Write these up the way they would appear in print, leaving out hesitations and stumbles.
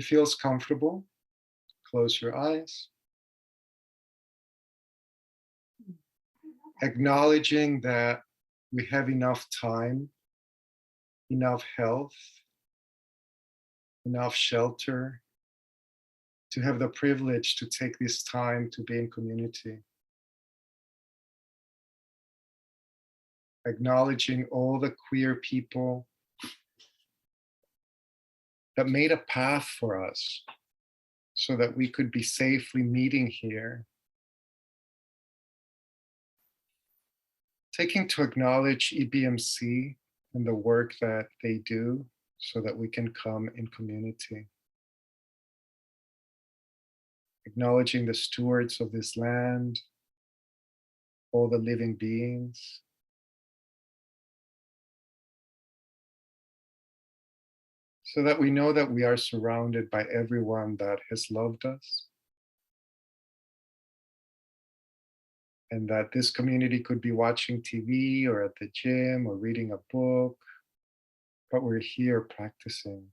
If it feels comfortable, close your eyes, acknowledging that we have enough time, enough health, enough shelter to have the privilege to take this time to be in community. Acknowledging all the queer people that made a path for us so that we could be safely meeting here. Taking to acknowledge EBMC and the work that they do so that we can come in community. Acknowledging the stewards of this land, all the living beings. So that we know that we are surrounded by everyone that has loved us. And that this community could be watching TV or at the gym or reading a book, but we're here practicing.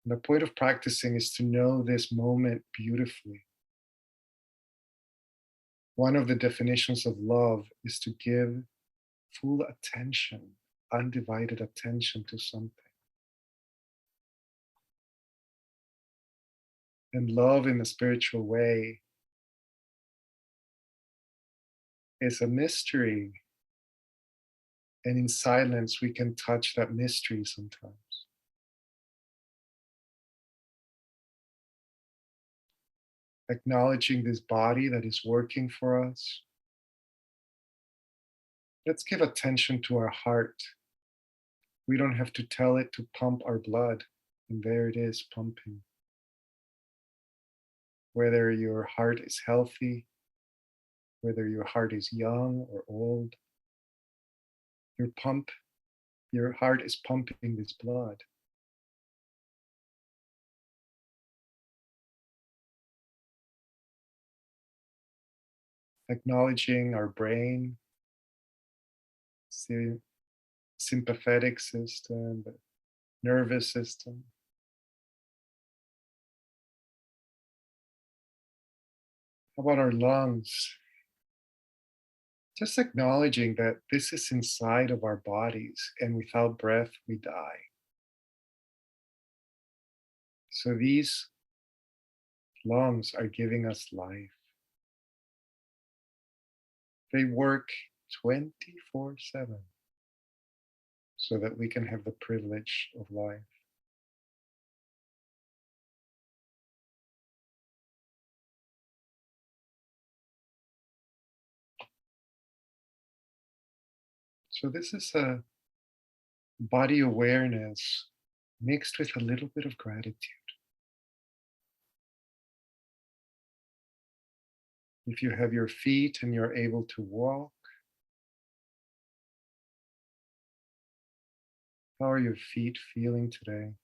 And the point of practicing is to know this moment beautifully. One of the definitions of love is to give full attention, undivided attention to something. And love in the spiritual way is a mystery. And in silence, we can touch that mystery sometimes. Acknowledging this body that is working for us. Let's give attention to our heart. We don't have to tell it to pump our blood, and there it is pumping. Whether your heart is healthy, whether your heart is young or old, your heart is pumping this blood. Acknowledging our brain, the sympathetic system, the nervous system. How about our lungs? Just acknowledging that this is inside of our bodies, and without breath, we die. So these lungs are giving us life. They work 24/7 so that we can have the privilege of life. So this is a body awareness mixed with a little bit of gratitude. If you have your feet and you're able to walk, how are your feet feeling today?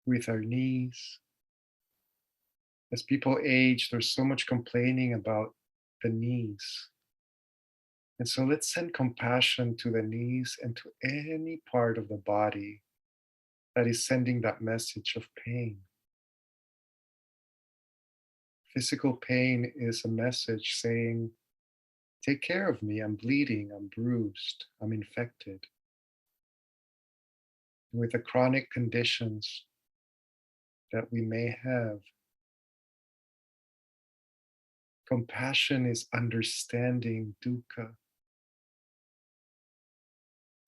With our knees. As people age, there's so much complaining about the knees. And so let's send compassion to the knees and to any part of the body that is sending that message of pain. Physical pain is a message saying, take care of me, I'm bleeding, I'm bruised, I'm infected. With the chronic conditions that we may have, compassion is understanding dukkha.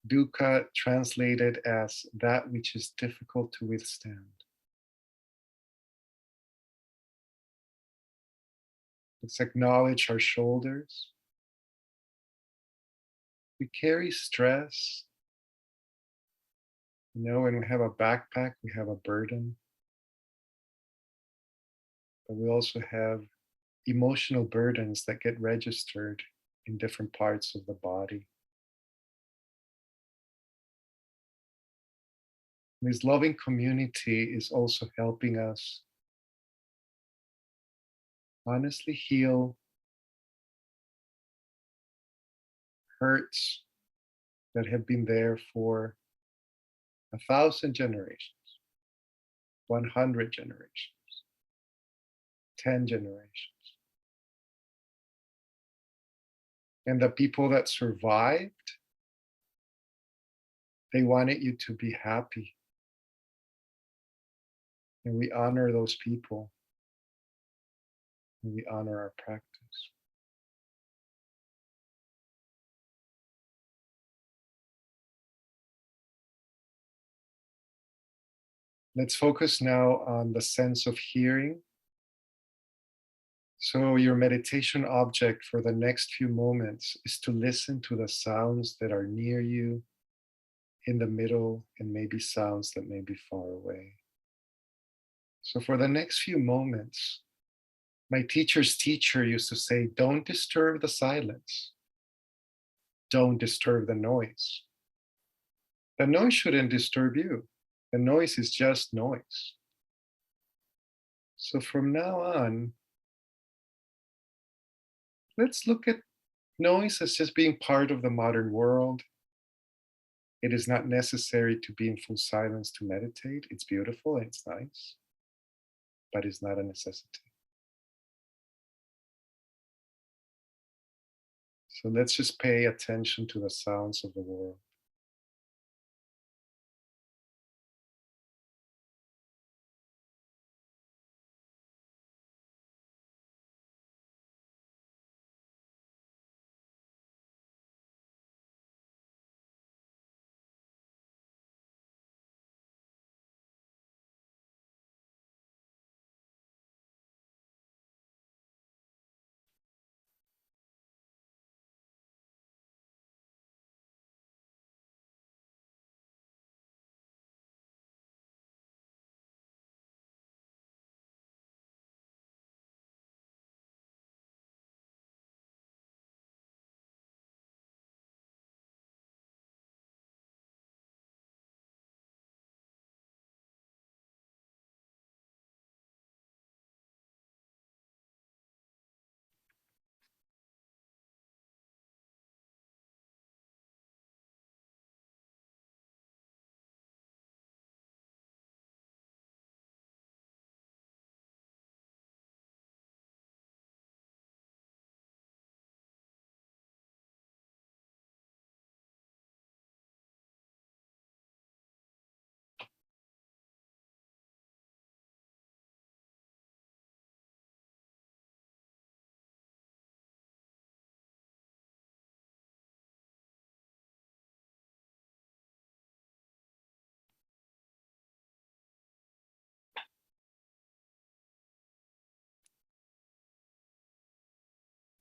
Dukkha translated as that which is difficult to withstand. Let's acknowledge our shoulders. We carry stress. You know, when we have a backpack, we have a burden. But we also have emotional burdens that get registered in different parts of the body. This loving community is also helping us honestly heal hurts that have been there for 1,000 generations, 100 generations, 10 generations. And the people that survived, they wanted you to be happy. And we honor those people, and we honor our practice. Let's focus now on the sense of hearing. So, your meditation object for the next few moments is to listen to the sounds that are near you, in the middle, and maybe sounds that may be far away. So, for the next few moments, my teacher's teacher used to say, don't disturb the silence, don't disturb the noise. The noise shouldn't disturb you, the noise is just noise. So, from now on, let's look at noise as just being part of the modern world. It is not necessary to be in full silence to meditate. It's beautiful and it's nice, but it's not a necessity. So let's just pay attention to the sounds of the world.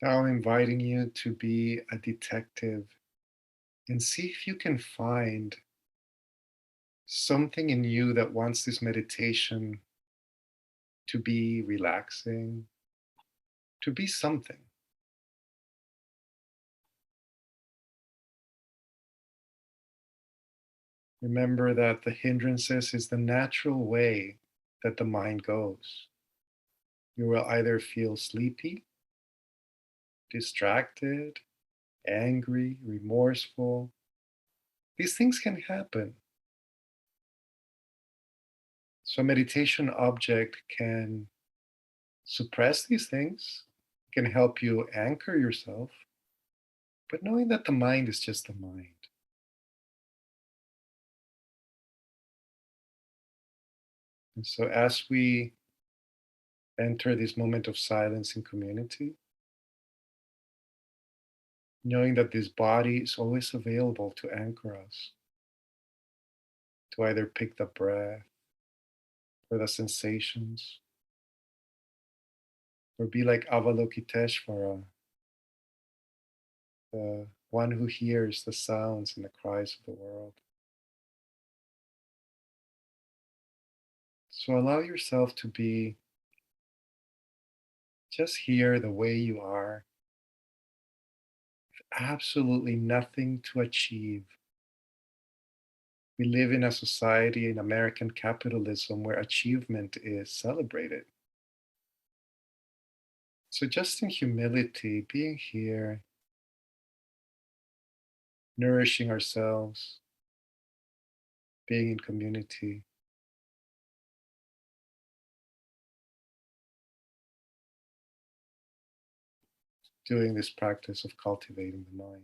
Now I'm inviting you to be a detective and see if you can find something in you that wants this meditation to be relaxing, to be something. Remember that the hindrances is the natural way that the mind goes. You will either feel sleepy, distracted, angry, remorseful. These things can happen. So, a meditation object can suppress these things, can help you anchor yourself, but knowing that the mind is just the mind. And so, as we enter this moment of silence in community, knowing that this body is always available to anchor us, to either pick the breath or the sensations, or be like Avalokiteshvara, the one who hears the sounds and the cries of the world. So allow yourself to be just here the way you are, absolutely nothing to achieve. We live in a society in American capitalism where achievement is celebrated. So, just in humility, being here, nourishing ourselves, being in community, doing this practice of cultivating the mind.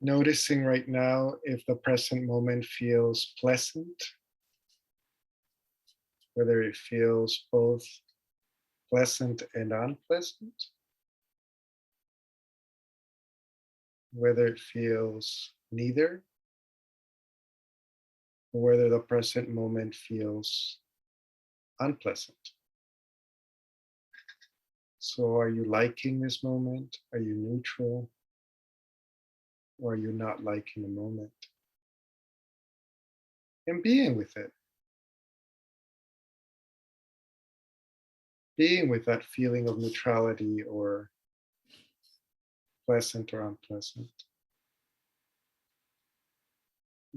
Noticing right now if the present moment feels pleasant, whether it feels both pleasant and unpleasant, whether it feels neither, or whether the present moment feels unpleasant. So, are you liking this moment? Are you neutral? Or are you not liking the moment? And being with it, being with that feeling of neutrality or pleasant or unpleasant.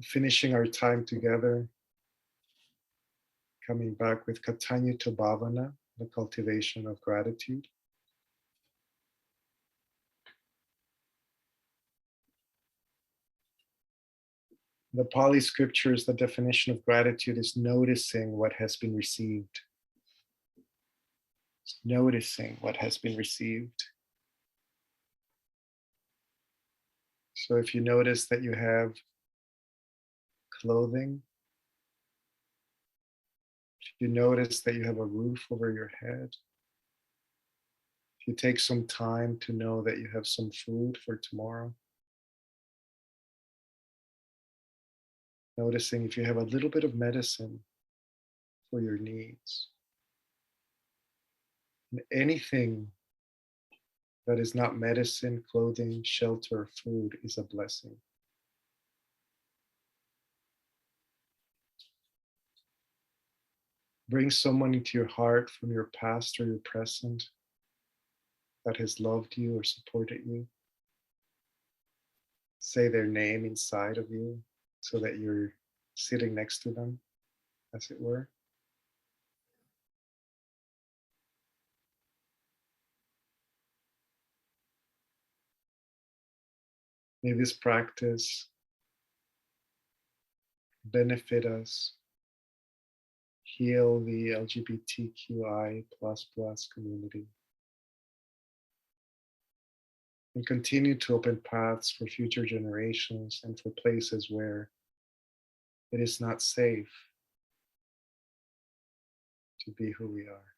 Finishing our time together, coming back with Katanyuta Bhavana, the cultivation of gratitude. The Pali scriptures, the definition of gratitude is noticing what has been received. It's noticing what has been received. So if you notice that you have clothing, if you notice that you have a roof over your head, if you take some time to know that you have some food for tomorrow, noticing if you have a little bit of medicine for your needs. And anything that is not medicine, clothing, shelter, food is a blessing. Bring someone into your heart from your past or your present that has loved you or supported you. Say their name inside of you so that you're sitting next to them, as it were. May this practice benefit us, heal the LGBTQI plus community, and continue to open paths for future generations and for places where it is not safe to be who we are.